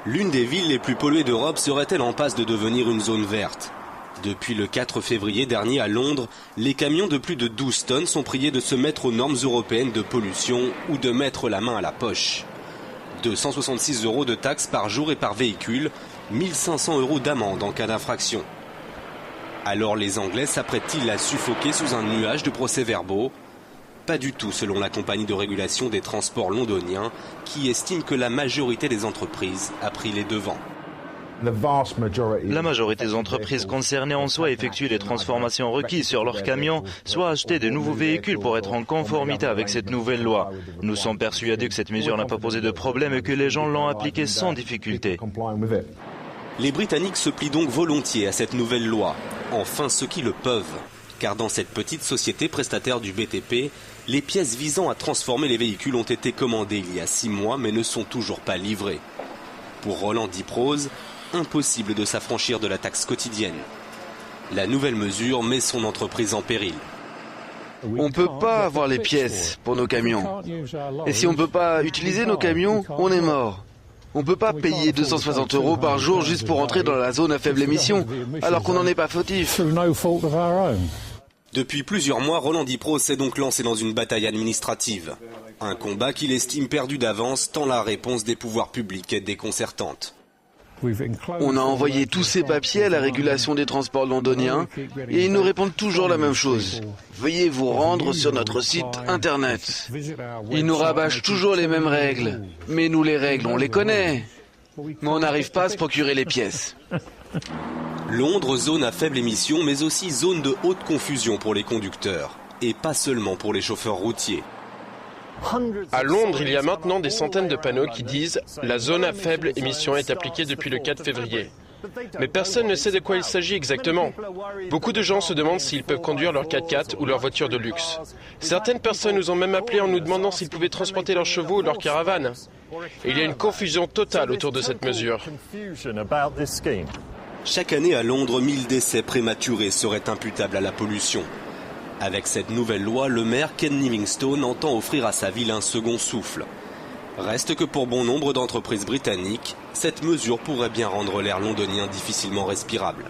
L'une des villes les plus polluées d'Europe serait-elle en passe de devenir une zone verte? Depuis le 4 février dernier à Londres, les camions de plus de 12 tonnes sont priés de se mettre aux normes européennes de pollution ou de mettre la main à la poche. 266 € de taxes par jour et par véhicule, 1500 € d'amende en cas d'infraction. Alors les Anglais s'apprêtent-ils à suffoquer sous un nuage de procès-verbaux? Pas du tout selon la compagnie de régulation des transports londoniens qui estime que la majorité des entreprises a pris les devants. La majorité des entreprises concernées ont soit effectué les transformations requises sur leurs camions, soit acheté de nouveaux véhicules pour être en conformité avec cette nouvelle loi. Nous sommes persuadés que cette mesure n'a pas posé de problème et que les gens l'ont appliquée sans difficulté. Les Britanniques se plient donc volontiers à cette nouvelle loi, enfin ceux qui le peuvent. Car dans cette petite société prestataire du BTP, les pièces visant à transformer les véhicules ont été commandées il y a 6 mois mais ne sont toujours pas livrées. Pour Roland Diprose, impossible de s'affranchir de la taxe quotidienne. La nouvelle mesure met son entreprise en péril. On ne peut pas avoir les pièces pour nos camions. Et si on ne peut pas utiliser nos camions, on est mort. On ne peut pas payer 260 € par jour juste pour entrer dans la zone à faible émission, alors qu'on n'en est pas fautif. Depuis plusieurs mois, Roland Diprose s'est donc lancé dans une bataille administrative. Un combat qu'il estime perdu d'avance tant la réponse des pouvoirs publics est déconcertante. On a envoyé tous ces papiers à la régulation des transports londoniens et ils nous répondent toujours la même chose. Veuillez vous rendre sur notre site internet. Ils nous rabâchent toujours les mêmes règles. Mais nous, les règles, on les connaît. Mais on n'arrive pas à se procurer les pièces. Londres, zone à faible émission, mais aussi zone de haute confusion pour les conducteurs. Et pas seulement pour les chauffeurs routiers. À Londres, il y a maintenant des centaines de panneaux qui disent « La zone à faible émission est appliquée depuis le 4 février ». Mais personne ne sait de quoi il s'agit exactement. Beaucoup de gens se demandent s'ils peuvent conduire leur 4x4 ou leur voiture de luxe. Certaines personnes nous ont même appelés en nous demandant s'ils pouvaient transporter leurs chevaux ou leurs caravanes. Et il y a une confusion totale autour de cette mesure. Chaque année à Londres, 1000 décès prématurés seraient imputables à la pollution. Avec cette nouvelle loi, le maire Ken Livingstone entend offrir à sa ville un second souffle. Reste que pour bon nombre d'entreprises britanniques, cette mesure pourrait bien rendre l'air londonien difficilement respirable.